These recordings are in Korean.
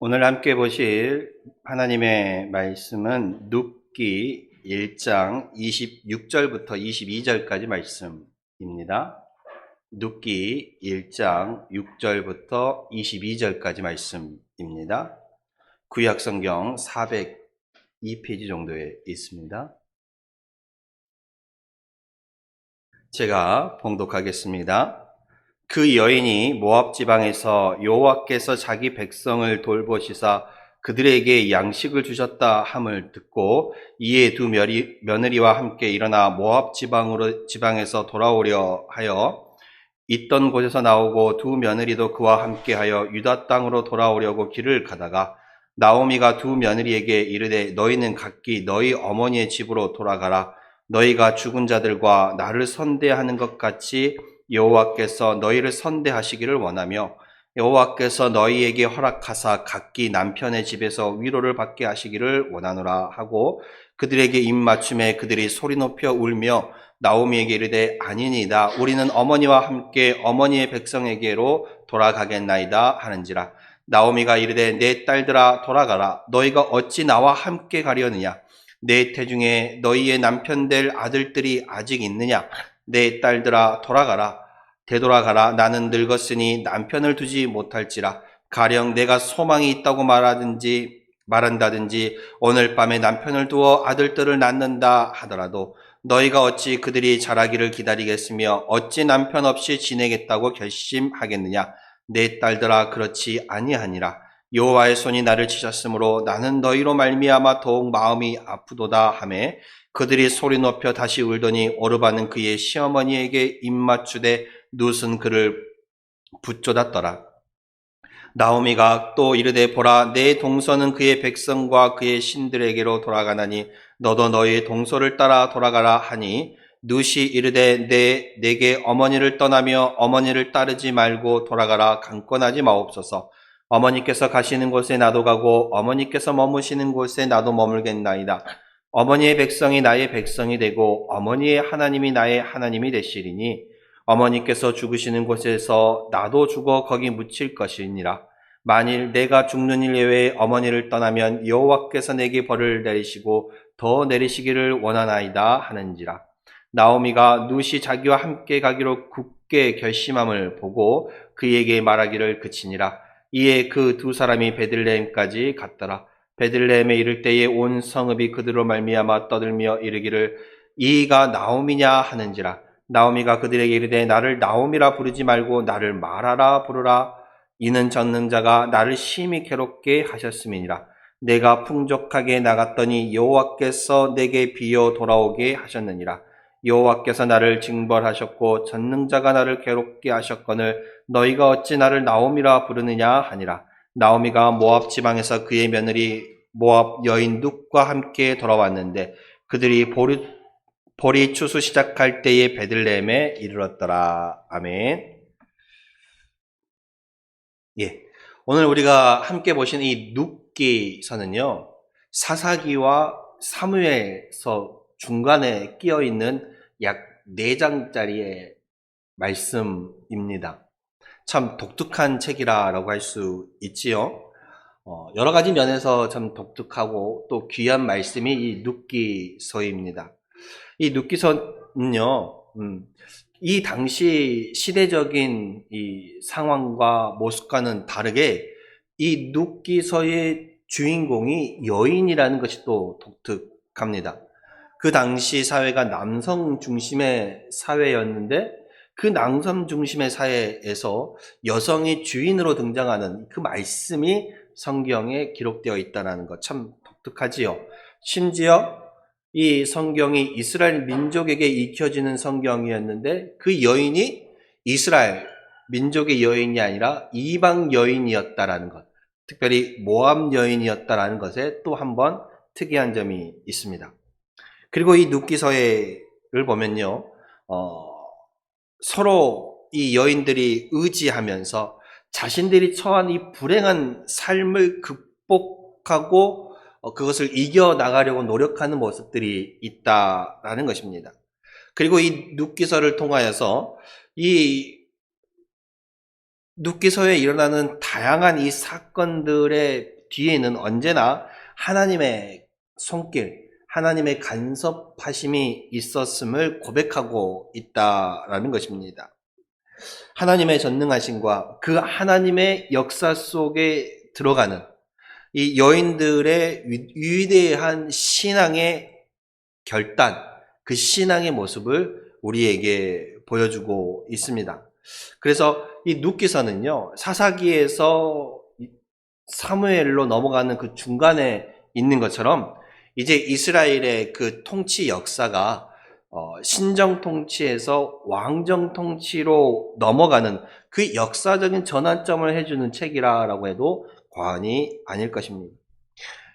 오늘 함께 보실 하나님의 말씀은 룻기 1장 26절부터 22절까지 말씀입니다. 룻기 1장 6절부터 22절까지 말씀입니다. 구약성경 402페이지 정도에 있습니다. 제가 봉독하겠습니다. 그 여인이 모압 지방에서 여호와께서 자기 백성을 돌보시사 그들에게 양식을 주셨다 함을 듣고 이에 두 며느리와 함께 일어나 모압 지방에서 돌아오려 하여 있던 곳에서 나오고 두 며느리도 그와 함께하여 유다 땅으로 돌아오려고 길을 가다가 나오미가 두 며느리에게 이르되 너희는 각기 너희 어머니의 집으로 돌아가라. 너희가 죽은 자들과 나를 선대하는 것 같이 여호와께서 너희를 선대하시기를 원하며 여호와께서 너희에게 허락하사 각기 남편의 집에서 위로를 받게 하시기를 원하노라 하고 그들에게 입맞춤에 그들이 소리 높여 울며 나오미에게 이르되 아니니이다. 우리는 어머니와 함께 어머니의 백성에게로 돌아가겠나이다 하는지라. 나오미가 이르되 내 딸들아 돌아가라. 너희가 어찌 나와 함께 가려느냐. 내 태중에 너희의 남편 될 아들들이 아직 있느냐. 내 딸들아 돌아가라. 되돌아가라. 나는 늙었으니 남편을 두지 못할지라. 가령 내가 소망이 있다고 말한다든지 오늘 밤에 남편을 두어 아들들을 낳는다 하더라도 너희가 어찌 그들이 자라기를 기다리겠으며 어찌 남편 없이 지내겠다고 결심하겠느냐. 내 딸들아 그렇지 아니하니라. 여호와의 손이 나를 치셨으므로 나는 너희로 말미암아 더욱 마음이 아프도다 하매 그들이 소리 높여 다시 울더니 오르바는 그의 시어머니에게 입맞추되 룻은 그를 붙잡았더라. 나오미가 또 이르되 보라 내 동서는 그의 백성과 그의 신들에게로 돌아가나니 너도 너희의 동서를 따라 돌아가라 하니 룻이 이르되 내게 어머니를 떠나며 어머니를 따르지 말고 돌아가라. 강권하지 마옵소서. 어머니께서 가시는 곳에 나도 가고 어머니께서 머무시는 곳에 나도 머물겠나이다. 어머니의 백성이 나의 백성이 되고 어머니의 하나님이 나의 하나님이 되시리니 어머니께서 죽으시는 곳에서 나도 죽어 거기 묻힐 것이니라. 만일 내가 죽는 일 예외에 어머니를 떠나면 여호와께서 내게 벌을 내리시고 더 내리시기를 원하나이다 하는지라. 나오미가 룻이 자기와 함께 가기로 굳게 결심함을 보고 그에게 말하기를 그치니라. 이에 그 두 사람이 베들레헴까지 갔더라. 베들레헴에 이를 때에 온 성읍이 그들로 말미암아 떠들며 이르기를 이가 나오미냐 하는지라. 나오미가 그들에게 이르되 나를 나오미라 부르지 말고 나를 마라라 부르라. 이는 전능자가 나를 심히 괴롭게 하셨음이니라. 내가 풍족하게 나갔더니 여호와께서 내게 비어 돌아오게 하셨느니라. 여호와께서 나를 징벌하셨고 전능자가 나를 괴롭게 하셨거늘 너희가 어찌 나를 나오미라 부르느냐 하니라. 나오미가 모압 지방에서 그의 며느리 모압 여인 룻과 함께 돌아왔는데 그들이 보리 추수 시작할 때에 베들레헴에 이르렀더라. 아멘. 예. 오늘 우리가 함께 보신 이 룻기서는요, 사사기와 사무엘서 중간에 끼어 있는 약 4장짜리의 말씀입니다. 참 독특한 책이라고 할 수 있지요. 여러 가지 면에서 참 독특하고 또 귀한 말씀이 이 룻기서입니다. 이 룻기서는요, 이 당시 시대적인 이 상황과 모습과는 다르게 이 룻기서의 주인공이 여인이라는 것이 또 독특합니다. 그 당시 사회가 남성 중심의 사회였는데 그 남성 중심의 사회에서 여성이 주인으로 등장하는 그 말씀이 성경에 기록되어 있다는 것 참 독특하지요. 심지어 이 성경이 이스라엘 민족에게 익혀지는 성경이었는데 그 여인이 이스라엘 민족의 여인이 아니라 이방 여인이었다라는 것, 특별히 모압 여인이었다라는 것에 또 한 번 특이한 점이 있습니다. 그리고 이 룻기서를 보면요, 서로 이 여인들이 의지하면서 자신들이 처한 이 불행한 삶을 극복하고 그것을 이겨나가려고 노력하는 모습들이 있다라는 것입니다. 그리고 이 룻기서를 통하여서 이 룻기서에 일어나는 다양한 이 사건들의 뒤에는 언제나 하나님의 손길, 하나님의 간섭하심이 있었음을 고백하고 있다라는 것입니다. 하나님의 전능하심과 그 하나님의 역사 속에 들어가는 이 여인들의 위대한 신앙의 결단, 그 신앙의 모습을 우리에게 보여주고 있습니다. 그래서 이 룻기서는요, 사사기에서 사무엘로 넘어가는 그 중간에 있는 것처럼 이제 이스라엘의 그 통치 역사가 신정 통치에서 왕정 통치로 넘어가는 그 역사적인 전환점을 해주는 책이라고 해도 과언이 아닐 것입니다.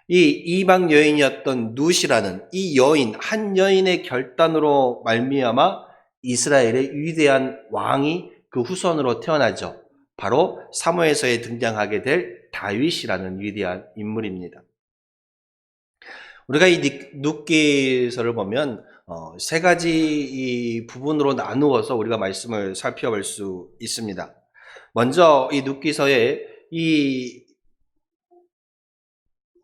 이 이방 여인이었던 룻이라는 이 여인, 한 여인의 결단으로 말미암아 이스라엘의 위대한 왕이 그 후손으로 태어나죠. 바로 사무엘서에 등장하게 될 다윗이라는 위대한 인물입니다. 우리가 이 룻기서를 보면 세 가지 이 부분으로 나누어서 우리가 말씀을 살펴볼 수 있습니다. 먼저 이 룻기서에 이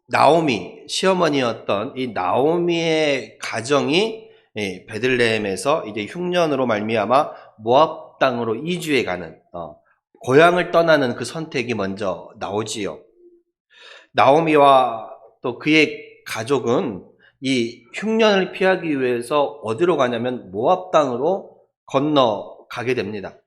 나오미, 시어머니였던 이 나오미의 가정이 베들레헴에서 이제 흉년으로 말미암아 모압 땅으로 이주해 가는 고향을 떠나는 그 선택이 먼저 나오지요. 나오미와 또 그의 가족은 이 흉년을 피하기 위해서 어디로 가냐면 모압 땅으로 건너가게 됩니다.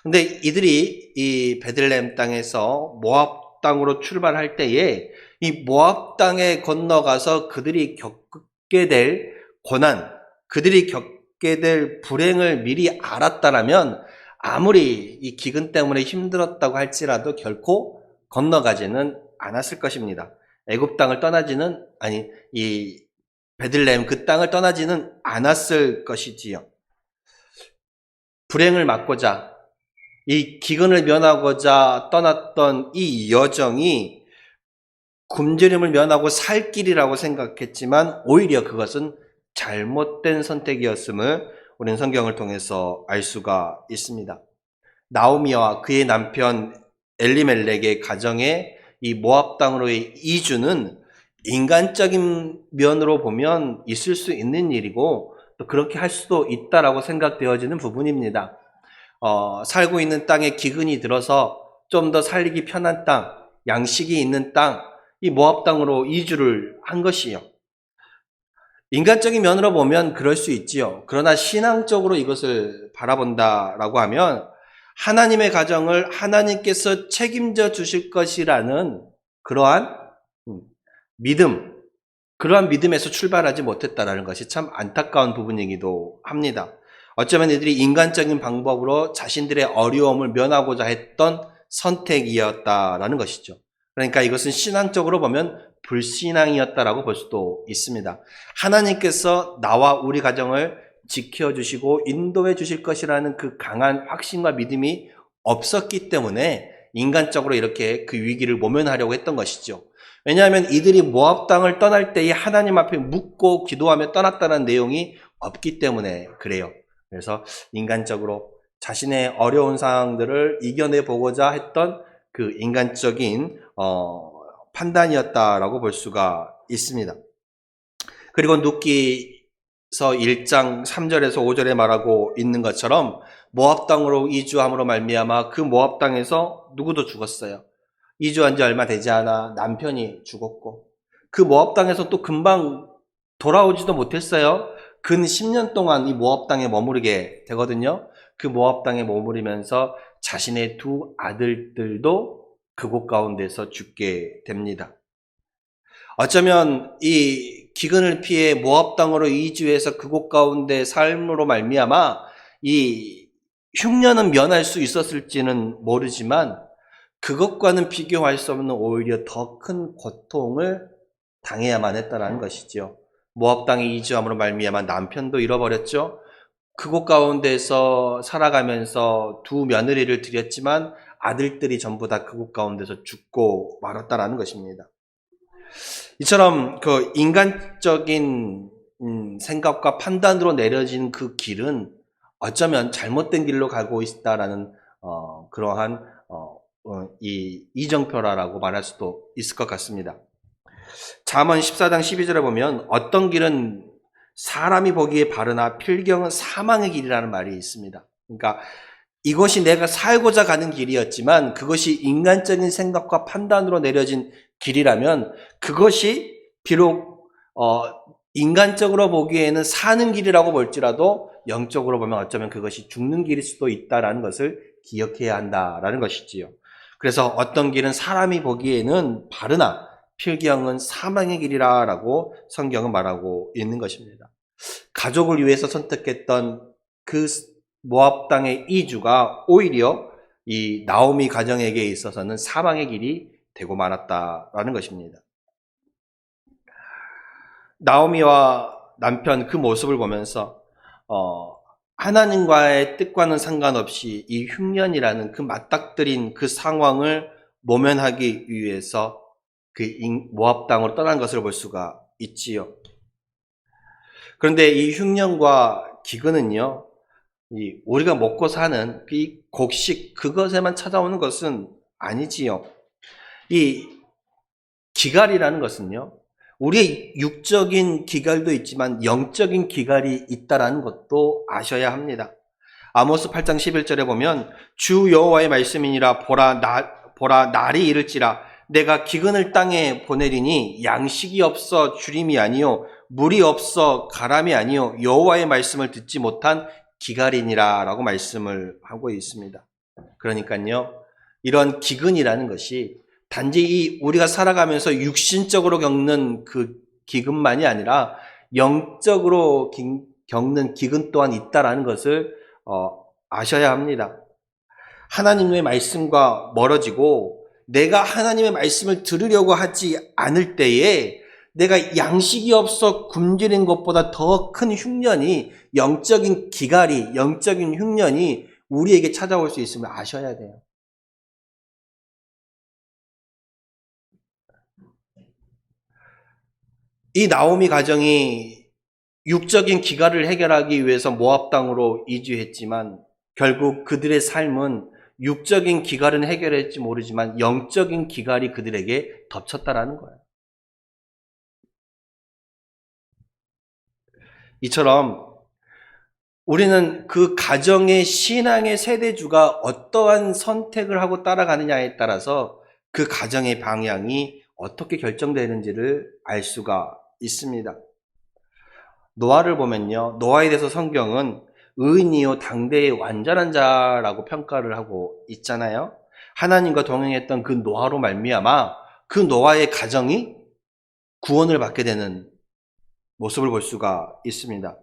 근데 이들이 이 베들레헴 땅에서 모압 땅으로 출발할 때에 이 모압 땅에 건너가서 그들이 겪게 될 고난, 그들이 겪게 될 불행을 미리 알았다라면 아무리 이 기근 때문에 힘들었다고 할지라도 결코 건너가지는 않았을 것입니다. 애굽 땅을 떠나지는 이 베들레헴 그 땅을 떠나지는 않았을 것이지요. 불행을 막고자 이 기근을 면하고자 떠났던 이 여정이 굶주림을 면하고 살 길이라고 생각했지만 오히려 그것은 잘못된 선택이었음을 우리는 성경을 통해서 알 수가 있습니다. 나오미와 그의 남편 엘리멜렉의 가정에 이 모압 땅으로의 이주는 인간적인 면으로 보면 있을 수 있는 일이고 또 그렇게 할 수도 있다라고 생각되어지는 부분입니다. 살고 있는 땅에 기근이 들어서 좀 더 살기 편한 땅, 양식이 있는 땅, 이 모압 땅으로 이주를 한 것이요. 인간적인 면으로 보면 그럴 수 있지요. 그러나 신앙적으로 이것을 바라본다라고 하면 하나님의 가정을 하나님께서 책임져 주실 것이라는 그러한 믿음, 그러한 믿음에서 출발하지 못했다라는 것이 참 안타까운 부분이기도 합니다. 어쩌면 이들이 인간적인 방법으로 자신들의 어려움을 면하고자 했던 선택이었다라는 것이죠. 그러니까 이것은 신앙적으로 보면 불신앙이었다라고 볼 수도 있습니다. 하나님께서 나와 우리 가정을 지켜주시고 인도해 주실 것이라는 그 강한 확신과 믿음이 없었기 때문에 인간적으로 이렇게 그 위기를 모면하려고 했던 것이죠. 왜냐하면 이들이 모압 땅을 떠날 때에 하나님 앞에 묻고 기도하며 떠났다는 내용이 없기 때문에 그래요. 그래서 인간적으로 자신의 어려운 상황들을 이겨내 보고자 했던 그 인간적인 판단이었다라고 볼 수가 있습니다. 그리고 룻기서 1장 3절에서 5절에 말하고 있는 것처럼 모압 땅으로 이주함으로 말미암아 그 모압 땅에서 누구도 죽었어요. 이주한 지 얼마 되지 않아 남편이 죽었고 그 모압 땅에서 또 금방 돌아오지도 못했어요. 근 10년 동안 이 모압 땅에 머무르게 되거든요. 그 모압 땅에 머무르면서 자신의 두 아들들도 그곳 가운데서 죽게 됩니다. 어쩌면 이 기근을 피해 모압 땅으로 이주해서 그곳 가운데 삶으로 말미암아 이 흉년은 면할 수 있었을지는 모르지만 그것과는 비교할 수 없는 오히려 더 큰 고통을 당해야만 했다는 것이죠. 모압 땅에 이주함으로 말미암아 남편도 잃어버렸죠. 그곳 가운데서 살아가면서 두 며느리를 들였지만 아들들이 전부 다 그곳 가운데서 죽고 말았다라는 것입니다. 이처럼 그 인간적인 생각과 판단으로 내려진 그 길은 어쩌면 잘못된 길로 가고 있다라는 그러한 이 이정표라고 말할 수도 있을 것 같습니다. 잠언 14장 12절에 보면 어떤 길은 사람이 보기에 바르나 필경은 사망의 길이라는 말이 있습니다. 그러니까 이것이 내가 살고자 가는 길이었지만 그것이 인간적인 생각과 판단으로 내려진 길이라면 그것이 비록 인간적으로 보기에는 사는 길이라고 볼지라도 영적으로 보면 어쩌면 그것이 죽는 길일 수도 있다는 것을 기억해야 한다라는 것이지요. 그래서 어떤 길은 사람이 보기에는 바르나 필경은 사망의 길이라고 성경은 말하고 있는 것입니다. 가족을 위해서 선택했던 그 모압 땅의 이주가 오히려 이 나오미 가정에게 있어서는 사망의 길이 되고 말았다라는 것입니다. 나오미와 남편 그 모습을 보면서 하나님과의 뜻과는 상관없이 이 흉년이라는 그 맞닥뜨린 그 상황을 모면하기 위해서 그 모압 땅으로 떠난 것을 볼 수가 있지요. 그런데 이 흉년과 기근은요, 우리가 먹고 사는 이 곡식 그것에만 찾아오는 것은 아니지요. 이 기갈이라는 것은요, 우리의 육적인 기갈도 있지만 영적인 기갈이 있다라는 것도 아셔야 합니다. 아모스 8장 11절에 보면 주 여호와의 말씀이니라 보라 날이 이를지라 내가 기근을 땅에 보내리니 양식이 없어 주림이 아니요 물이 없어 가람이 아니요 여호와의 말씀을 듣지 못한 기갈이니라 라고 말씀을 하고 있습니다. 그러니까요, 이런 기근이라는 것이 단지 우리가 살아가면서 육신적으로 겪는 그 기근만이 아니라 영적으로 겪는 기근 또한 있다라는 것을 아셔야 합니다. 하나님의 말씀과 멀어지고 내가 하나님의 말씀을 들으려고 하지 않을 때에 내가 양식이 없어 굶주린 것보다 더 큰 흉년이, 영적인 기갈이, 영적인 흉년이 우리에게 찾아올 수 있음을 아셔야 돼요. 이 나오미 가정이 육적인 기갈을 해결하기 위해서 모압 땅으로 이주했지만 결국 그들의 삶은 육적인 기갈은 해결했지 모르지만 영적인 기갈이 그들에게 덮쳤다라는 거예요. 이처럼 우리는 그 가정의 신앙의 세대주가 어떠한 선택을 하고 따라가느냐에 따라서 그 가정의 방향이 어떻게 결정되는지를 알 수가 있습니다. 노아를 보면요, 노아에 대해서 성경은 의인이요 당대의 완전한 자라고 평가를 하고 있잖아요. 하나님과 동행했던 그 노아로 말미암아 그 노아의 가정이 구원을 받게 되는 모습을 볼 수가 있습니다.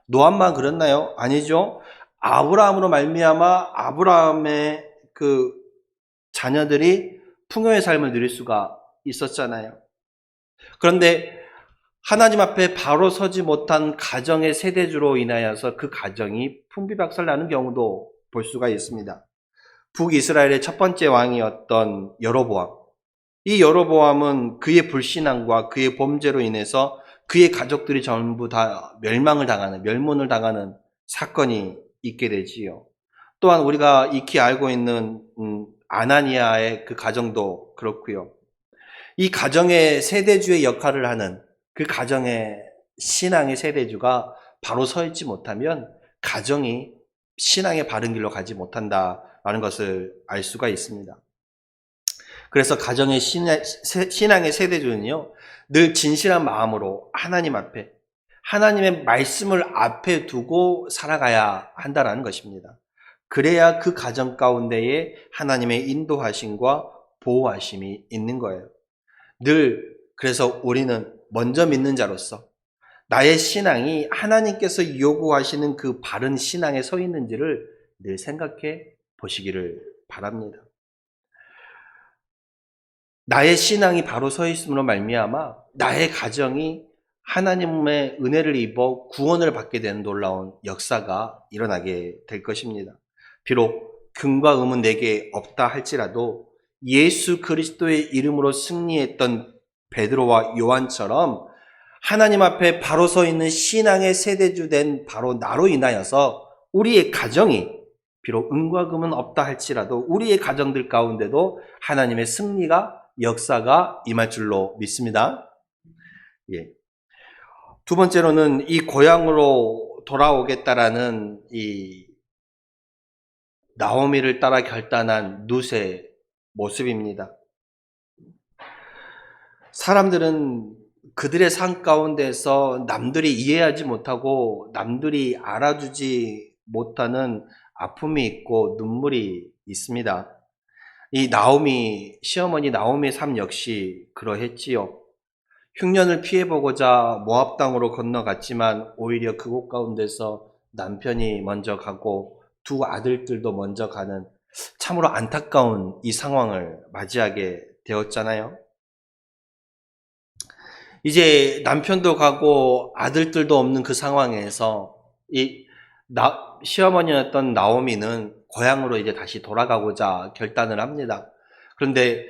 노아만 그랬나요? 아니죠. 아브라함으로 말미암아 아브라함의 그 자녀들이 풍요의 삶을 누릴 수가 있었잖아요. 그런데 하나님 앞에 바로 서지 못한 가정의 세대주로 인하여서 그 가정이 풍비박살나는 경우도 볼 수가 있습니다. 북이스라엘의 첫 번째 왕이었던 여로보암. 이 여로보암은 그의 불신앙과 그의 범죄로 인해서 그의 가족들이 전부 다 멸문을 당하는 사건이 있게 되지요. 또한 우리가 익히 알고 있는 아나니아의 그 가정도 그렇고요. 이 가정의 세대주의 역할을 하는 그 가정의 신앙의 세대주가 바로 서 있지 못하면 가정이 신앙의 바른 길로 가지 못한다라는 것을 알 수가 있습니다. 그래서 가정의 신앙의 세대주는요, 늘 진실한 마음으로 하나님 앞에, 하나님의 말씀을 앞에 두고 살아가야 한다는 것입니다. 그래야 그 가정 가운데에 하나님의 인도하심과 보호하심이 있는 거예요. 늘 그래서 우리는 먼저 믿는 자로서 나의 신앙이 하나님께서 요구하시는 그 바른 신앙에 서 있는지를 늘 생각해 보시기를 바랍니다. 나의 신앙이 바로 서 있음으로 말미암아 나의 가정이 하나님의 은혜를 입어 구원을 받게 되는 놀라운 역사가 일어나게 될 것입니다. 비록 금과 금은 내게 없다 할지라도 예수 그리스도의 이름으로 승리했던 베드로와 요한처럼 하나님 앞에 바로 서 있는 신앙의 세대주 된 바로 나로 인하여서 우리의 가정이 비록 은과 금은 없다 할지라도 우리의 가정들 가운데도 하나님의 승리가 역사가 임할 줄로 믿습니다. 예. 두 번째로는 이 고향으로 돌아오겠다라는 이 나오미를 따라 결단한 룻의 모습입니다. 사람들은 그들의 삶 가운데서 남들이 이해하지 못하고 남들이 알아주지 못하는 아픔이 있고 눈물이 있습니다. 이 나오미, 시어머니 나오미의 삶 역시 그러했지요. 흉년을 피해보고자 모압 땅으로 건너갔지만 오히려 그곳 가운데서 남편이 먼저 가고 두 아들들도 먼저 가는 참으로 안타까운 이 상황을 맞이하게 되었잖아요. 이제 남편도 가고 아들들도 없는 그 상황에서 시어머니였던 나오미는 고향으로 이제 다시 돌아가고자 결단을 합니다. 그런데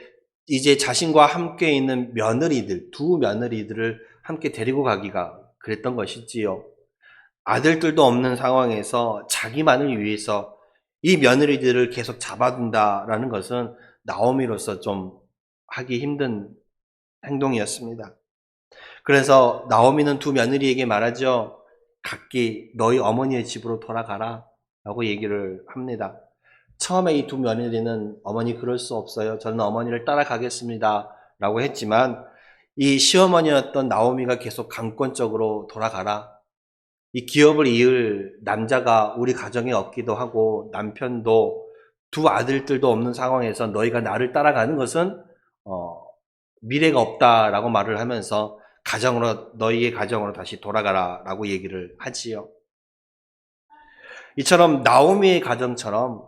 이제 자신과 함께 있는 며느리들, 두 며느리들을 함께 데리고 가기가 그랬던 것이지요. 아들들도 없는 상황에서 자기만을 위해서 이 며느리들을 계속 잡아둔다라는 것은 나오미로서 좀 하기 힘든 행동이었습니다. 그래서 나오미는 두 며느리에게 말하죠. 각기 너희 어머니의 집으로 돌아가라 라고 얘기를 합니다. 처음에 이 두 며느리는 어머니 그럴 수 없어요. 저는 어머니를 따라가겠습니다 라고 했지만 이 시어머니였던 나오미가 계속 강권적으로 돌아가라. 이 기업을 이을 남자가 우리 가정에 없기도 하고 남편도 두 아들들도 없는 상황에서 너희가 나를 따라가는 것은 미래가 없다라고 말을 하면서 너희의 가정으로 다시 돌아가라 라고 얘기를 하지요. 이처럼 나오미의 가정처럼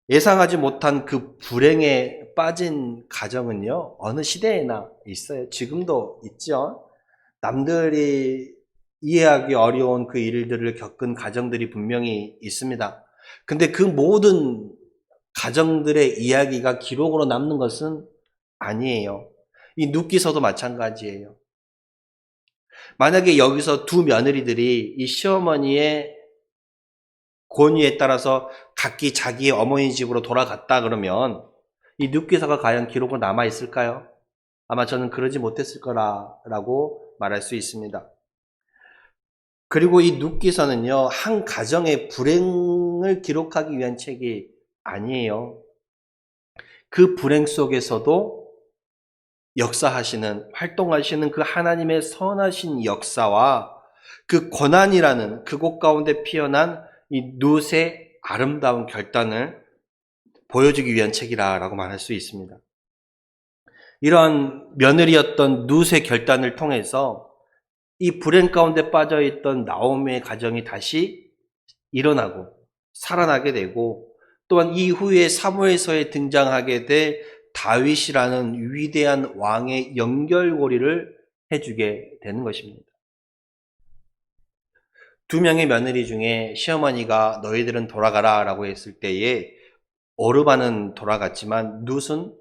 예상하지 못한 그 불행에 빠진 가정은요, 어느 시대에나 있어요. 지금도 있죠. 남들이 이해하기 어려운 그 일들을 겪은 가정들이 분명히 있습니다. 근데 그 모든 가정들의 이야기가 기록으로 남는 것은 아니에요. 이 룻기서도 마찬가지예요. 만약에 여기서 두 며느리들이 이 시어머니의 권유에 따라서 각기 자기의 어머니 집으로 돌아갔다 그러면 이 룻기서가 과연 기록으로 남아있을까요? 아마 저는 그러지 못했을 거라고 말할 수 있습니다. 그리고 이 룻기서는요, 한 가정의 불행을 기록하기 위한 책이 아니에요. 그 불행 속에서도 역사하시는, 활동하시는 그 하나님의 선하신 역사와 그 고난이라는 그곳 가운데 피어난 이 룻의 아름다운 결단을 보여주기 위한 책이라고 말할 수 있습니다. 이러한 며느리였던 룻의 결단을 통해서 이 불행 가운데 빠져있던 나오미의 가정이 다시 일어나고 살아나게 되고 또한 이후에 사무엘서에 등장하게 될 다윗이라는 위대한 왕의 연결고리를 해주게 되는 것입니다. 두 명의 며느리 중에 시어머니가 너희들은 돌아가라 라고 했을 때에 오르바는 돌아갔지만 룻은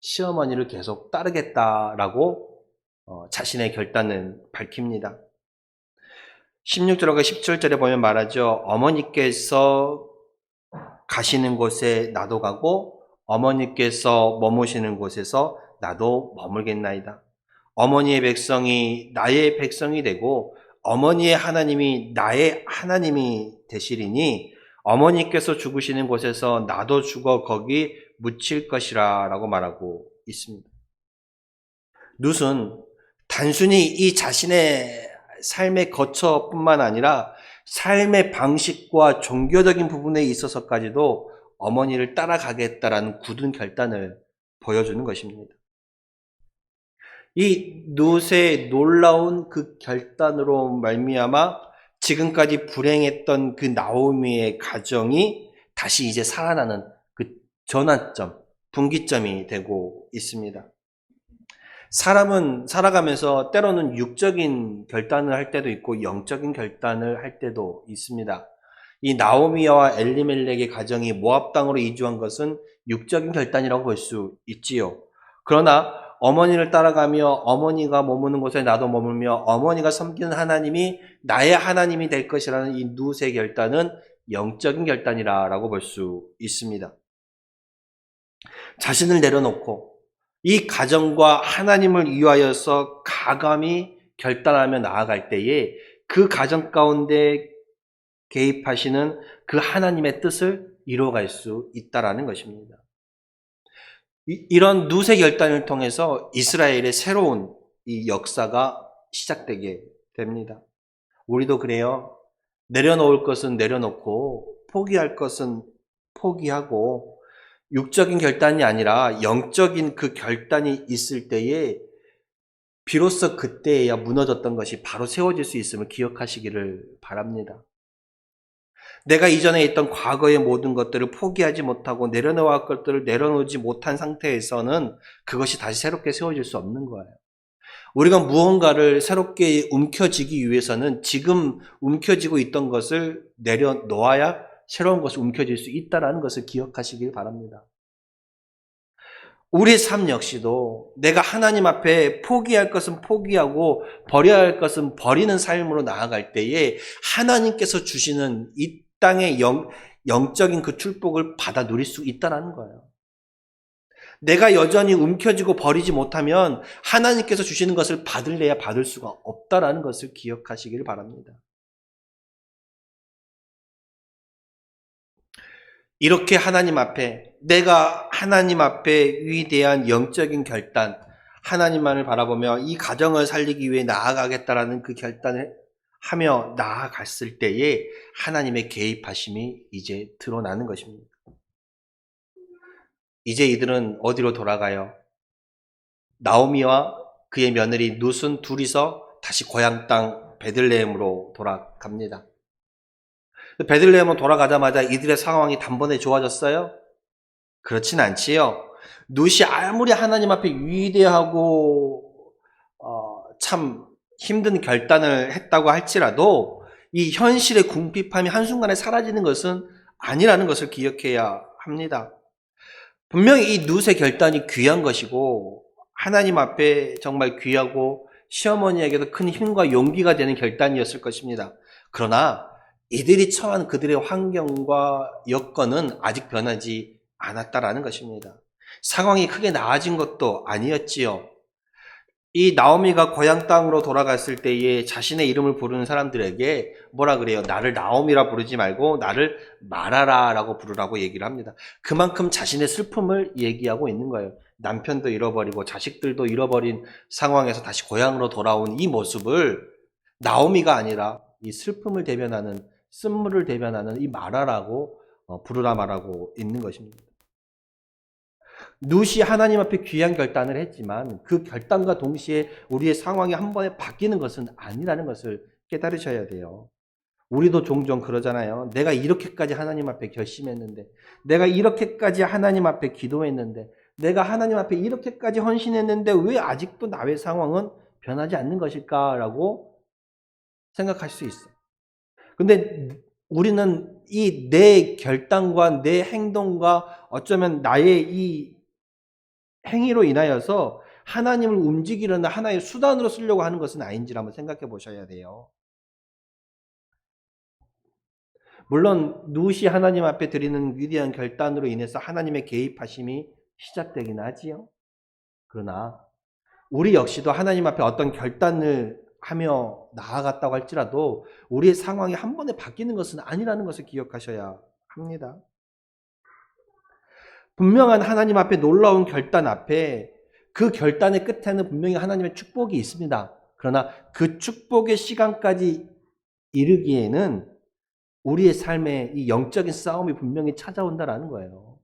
시어머니를 계속 따르겠다라고 자신의 결단을 밝힙니다. 16절과 17절에 보면 말하죠. 어머니께서 가시는 곳에 나도 가고 어머니께서 머무시는 곳에서 나도 머물겠나이다. 어머니의 백성이 나의 백성이 되고 어머니의 하나님이 나의 하나님이 되시리니 어머니께서 죽으시는 곳에서 나도 죽어 거기 묻힐 것이라 라고 말하고 있습니다. 룻은 단순히 이 자신의 삶의 거처뿐만 아니라 삶의 방식과 종교적인 부분에 있어서까지도 어머니를 따라가겠다라는 굳은 결단을 보여주는 것입니다. 이 룻의 놀라운 그 결단으로 말미암아 지금까지 불행했던 그 나오미의 가정이 다시 이제 살아나는 그 전환점, 분기점이 되고 있습니다. 사람은 살아가면서 때로는 육적인 결단을 할 때도 있고 영적인 결단을 할 때도 있습니다. 이 나오미와 엘리멜렉의 가정이 모압 땅으로 이주한 것은 육적인 결단이라고 볼 수 있지요. 그러나 어머니를 따라가며 어머니가 머무는 곳에 나도 머물며 어머니가 섬기는 하나님이 나의 하나님이 될 것이라는 이 룻의 결단은 영적인 결단이라고 볼 수 있습니다. 자신을 내려놓고 이 가정과 하나님을 위하여서 가감히 결단하며 나아갈 때에 그 가정 가운데 개입하시는 그 하나님의 뜻을 이루어갈 수 있다라는 것입니다. 이런 누세 결단을 통해서 이스라엘의 새로운 이 역사가 시작되게 됩니다. 우리도 그래요. 내려놓을 것은 내려놓고 포기할 것은 포기하고 육적인 결단이 아니라 영적인 그 결단이 있을 때에 비로소 그때야 무너졌던 것이 바로 세워질 수 있음을 기억하시기를 바랍니다. 내가 이전에 있던 과거의 모든 것들을 포기하지 못하고 내려놓을 것들을 내려놓지 못한 상태에서는 그것이 다시 새롭게 세워질 수 없는 거예요. 우리가 무언가를 새롭게 움켜쥐기 위해서는 지금 움켜쥐고 있던 것을 내려놓아야 새로운 것이 움켜질 수 있다는 것을 기억하시길 바랍니다. 우리의 삶 역시도 내가 하나님 앞에 포기할 것은 포기하고 버려야 할 것은 버리는 삶으로 나아갈 때에 하나님께서 주시는 이 땅의 영적인 그 축복을 받아 누릴 수 있다는 거예요. 내가 여전히 움켜쥐고 버리지 못하면 하나님께서 주시는 것을 받을래야 받을 수가 없다는 것을 기억하시길 바랍니다. 이렇게 하나님 앞에 내가 하나님 앞에 위대한 영적인 결단, 하나님만을 바라보며 이 가정을 살리기 위해 나아가겠다라는 그 결단을 하며 나아갔을 때에 하나님의 개입하심이 이제 드러나는 것입니다. 이제 이들은 어디로 돌아가요? 나오미와 그의 며느리 룻은 둘이서 다시 고향 땅 베들레헴으로 돌아갑니다. 베들레헴으로 돌아가자마자 이들의 상황이 단번에 좋아졌어요? 그렇진 않지요. 룻이 아무리 하나님 앞에 위대하고 참 힘든 결단을 했다고 할지라도 이 현실의 궁핍함이 한순간에 사라지는 것은 아니라는 것을 기억해야 합니다. 분명히 이 룻의 결단이 귀한 것이고 하나님 앞에 정말 귀하고 시어머니에게도 큰 힘과 용기가 되는 결단이었을 것입니다. 그러나 이들이 처한 그들의 환경과 여건은 아직 변하지 않았다라는 것입니다. 상황이 크게 나아진 것도 아니었지요. 이 나오미가 고향 땅으로 돌아갔을 때에 자신의 이름을 부르는 사람들에게 뭐라 그래요? 나를 나오미라 부르지 말고 나를 마라라라고 부르라고 얘기를 합니다. 그만큼 자신의 슬픔을 얘기하고 있는 거예요. 남편도 잃어버리고 자식들도 잃어버린 상황에서 다시 고향으로 돌아온 이 모습을 나오미가 아니라 이 슬픔을 대변하는, 쓴물을 대변하는 이 마라라고 부르라 말하고 있는 것입니다. 룻이 하나님 앞에 귀한 결단을 했지만 그 결단과 동시에 우리의 상황이 한 번에 바뀌는 것은 아니라는 것을 깨달으셔야 돼요. 우리도 종종 그러잖아요. 내가 이렇게까지 하나님 앞에 결심했는데, 내가 이렇게까지 하나님 앞에 기도했는데, 내가 하나님 앞에 이렇게까지 헌신했는데 왜 아직도 나의 상황은 변하지 않는 것일까라고 생각할 수 있어요. 근데 우리는 이 내 결단과 내 행동과 어쩌면 나의 이 행위로 인하여서 하나님을 움직이려는 하나의 수단으로 쓰려고 하는 것은 아닌지를 한번 생각해 보셔야 돼요. 물론 룻이 하나님 앞에 드리는 위대한 결단으로 인해서 하나님의 개입하심이 시작되긴 하지요. 그러나 우리 역시도 하나님 앞에 어떤 결단을 하며 나아갔다고 할지라도 우리의 상황이 한 번에 바뀌는 것은 아니라는 것을 기억하셔야 합니다. 분명한 하나님 앞에 놀라운 결단 앞에 그 결단의 끝에는 분명히 하나님의 축복이 있습니다. 그러나 그 축복의 시간까지 이르기에는 우리의 삶에 이 영적인 싸움이 분명히 찾아온다라는 거예요.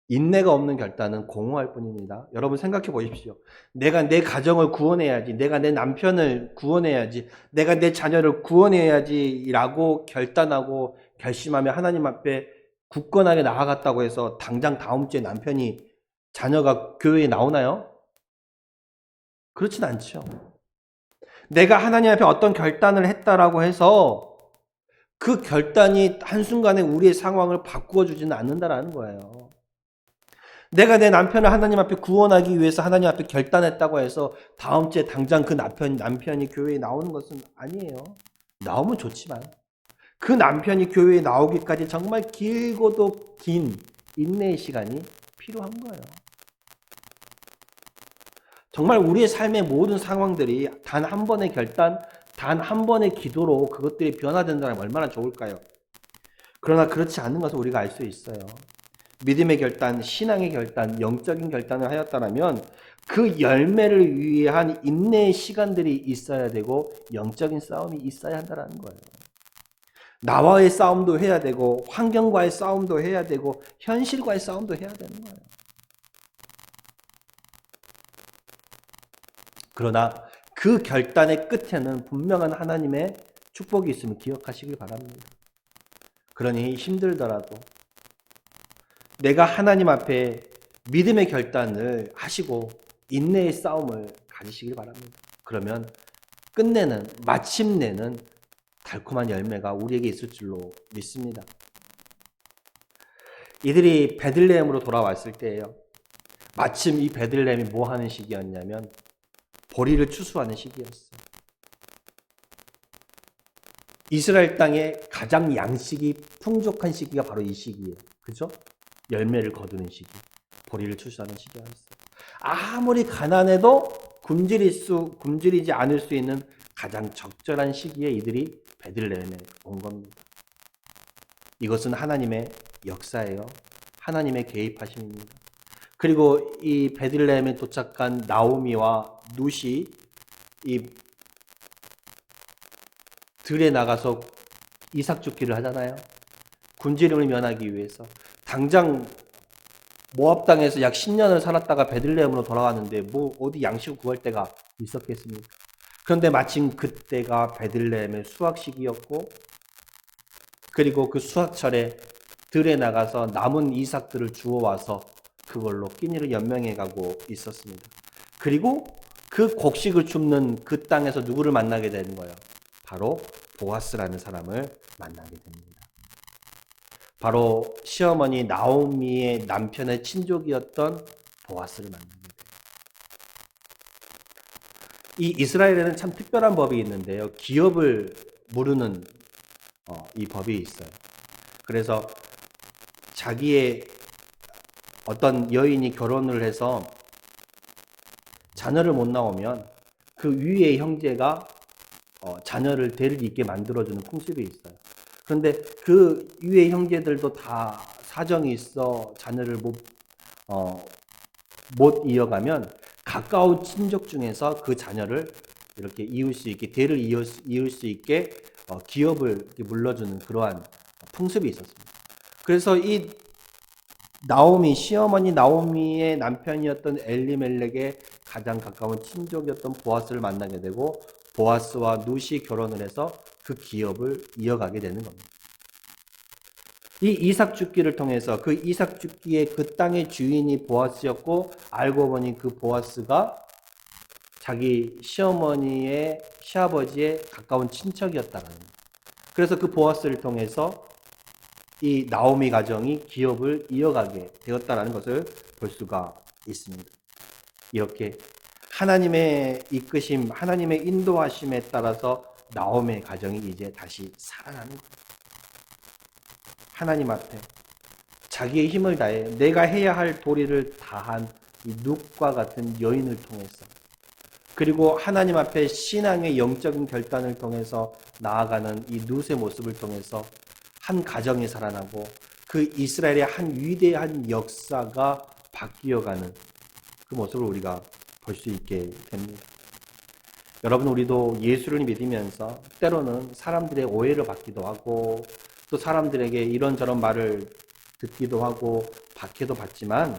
인내가 없는 결단은 공허할 뿐입니다. 여러분 생각해 보십시오. 내가 내 가정을 구원해야지, 내가 내 남편을 구원해야지, 내가 내 자녀를 구원해야지 라고 결단하고 결심하며 하나님 앞에 굳건하게 나아갔다고 해서 당장 다음 주에 남편이, 자녀가 교회에 나오나요? 그렇진 않죠. 내가 하나님 앞에 어떤 결단을 했다라고 해서 그 결단이 한순간에 우리의 상황을 바꾸어 주지는 않는다라는 거예요. 내가 내 남편을 하나님 앞에 구원하기 위해서 하나님 앞에 결단했다고 해서 다음 주에 당장 그 남편이 교회에 나오는 것은 아니에요. 나오면 좋지만 그 남편이 교회에 나오기까지 정말 길고도 긴 인내의 시간이 필요한 거예요. 정말 우리의 삶의 모든 상황들이 단 한 번의 결단, 단 한 번의 기도로 그것들이 변화된다면 얼마나 좋을까요? 그러나 그렇지 않는 것을 우리가 알 수 있어요. 믿음의 결단, 신앙의 결단, 영적인 결단을 하였다면 그 열매를 위한 인내의 시간들이 있어야 되고 영적인 싸움이 있어야 한다는 거예요. 나와의 싸움도 해야 되고 환경과의 싸움도 해야 되고 현실과의 싸움도 해야 되는 거예요. 그러나 그 결단의 끝에는 분명한 하나님의 축복이 있음을 기억하시길 바랍니다. 그러니 힘들더라도 내가 하나님 앞에 믿음의 결단을 하시고 인내의 싸움을 가지시길 바랍니다. 그러면 끝내는, 마침내는 달콤한 열매가 우리에게 있을 줄로 믿습니다. 이들이 베들레헴으로 돌아왔을 때예요. 마침 이 베들레헴이 뭐 하는 시기였냐면 보리를 추수하는 시기였어요. 이스라엘 땅에 가장 양식이 풍족한 시기가 바로 이 시기예요. 그죠? 열매를 거두는 시기, 보리를 추수하는 시기였어요. 아무리 가난해도 굶주리지 않을 수 있는 가장 적절한 시기에 이들이 베들레헴에 온 겁니다. 이것은 하나님의 역사예요. 하나님의 개입하심입니다. 그리고 이 베들레헴에 도착한 나오미와 룻이 이 들에 나가서 이삭 줍기를 하잖아요. 굶주림을 면하기 위해서. 당장 모압 땅에서 약 10년을 살았다가 베들레헴으로 돌아왔는데 뭐 어디 양식을 구할 데가 있었겠습니까? 그런데 마침 그때가 베들레헴의 수확 시기였고 그리고 그 수확철에 들에 나가서 남은 이삭들을 주워와서 그걸로 끼니를 연명해 가고 있었습니다. 그리고 그 곡식을 줍는 그 땅에서 누구를 만나게 되는 거예요? 바로 보아스라는 사람을 만나게 됩니다. 바로 시어머니 나오미의 남편의 친족이었던 보아스를 만나게 돼요. 이 이스라엘에는 참 특별한 법이 있는데요. 기업을 모르는 이 법이 있어요. 그래서 자기의 어떤 여인이 결혼을 해서 자녀를 못 나오면 그 위의 형제가 자녀를 대를 잇게 만들어주는 풍습이 있어요. 그런데 그 위의 형제들도 다 사정이 있어 자녀를 못 이어가면 가까운 친족 중에서 그 자녀를 이렇게 이을 수 있게, 대를 이을 수 있게 기업을 물려주는 그러한 풍습이 있었습니다. 그래서 이 시어머니 나오미의 남편이었던 엘리멜렉의 가장 가까운 친족이었던 보아스를 만나게 되고 보아스와 룻이 결혼을 해서 그 기업을 이어가게 되는 겁니다. 이 이삭 줍기를 통해서 그 이삭 줍기의 그 땅의 주인이 보아스였고 알고 보니 그 보아스가 자기 시어머니의 시아버지의 가까운 친척이었다는 거예요. 그래서 그 보아스를 통해서 이 나오미 가정이 기업을 이어가게 되었다는 것을 볼 수가 있습니다. 이렇게 하나님의 이끄심, 하나님의 인도하심에 따라서 나오미의 가정이 이제 다시 살아나는 거예요. 하나님 앞에 자기의 힘을 다해 내가 해야 할 도리를 다한 이 룻과 같은 여인을 통해서 그리고 하나님 앞에 신앙의 영적인 결단을 통해서 나아가는 이 룻의 모습을 통해서 한 가정이 살아나고 그 이스라엘의 한 위대한 역사가 바뀌어가는 그 모습을 우리가 볼 수 있게 됩니다. 여러분, 우리도 예수를 믿으면서 때로는 사람들의 오해를 받기도 하고 또 사람들에게 이런저런 말을 듣기도 하고 박해도 받지만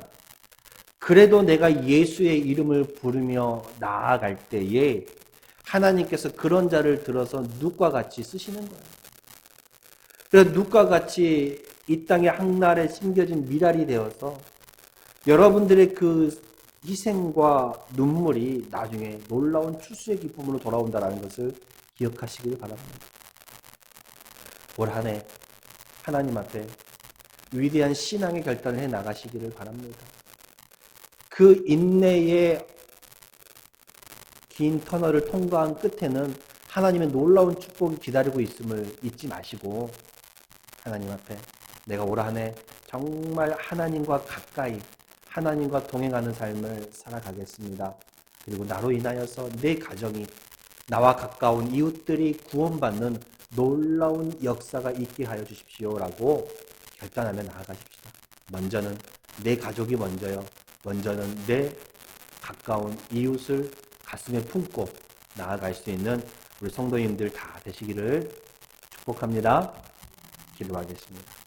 그래도 내가 예수의 이름을 부르며 나아갈 때에 하나님께서 그런 자를 들어서 룻과 같이 쓰시는 거예요. 그래서 룻과 같이 이 땅의 한날에 심겨진 미랄이 되어서 여러분들의 그 희생과 눈물이 나중에 놀라운 추수의 기쁨으로 돌아온다는 것을 기억하시길 바랍니다. 올 한 해 하나님 앞에 위대한 신앙의 결단을 해 나가시기를 바랍니다. 그 인내의 긴 터널을 통과한 끝에는 하나님의 놀라운 축복이 기다리고 있음을 잊지 마시고 하나님 앞에 내가 올 한 해 정말 하나님과 가까이 하나님과 동행하는 삶을 살아가겠습니다. 그리고 나로 인하여서 내 가정이 나와 가까운 이웃들이 구원받는 놀라운 역사가 있게 하여 주십시오라고 결단하며 나아가십시다. 먼저는 내 가족이 먼저요. 먼저는 내 가까운 이웃을 가슴에 품고 나아갈 수 있는 우리 성도님들 다 되시기를 축복합니다. 기도하겠습니다.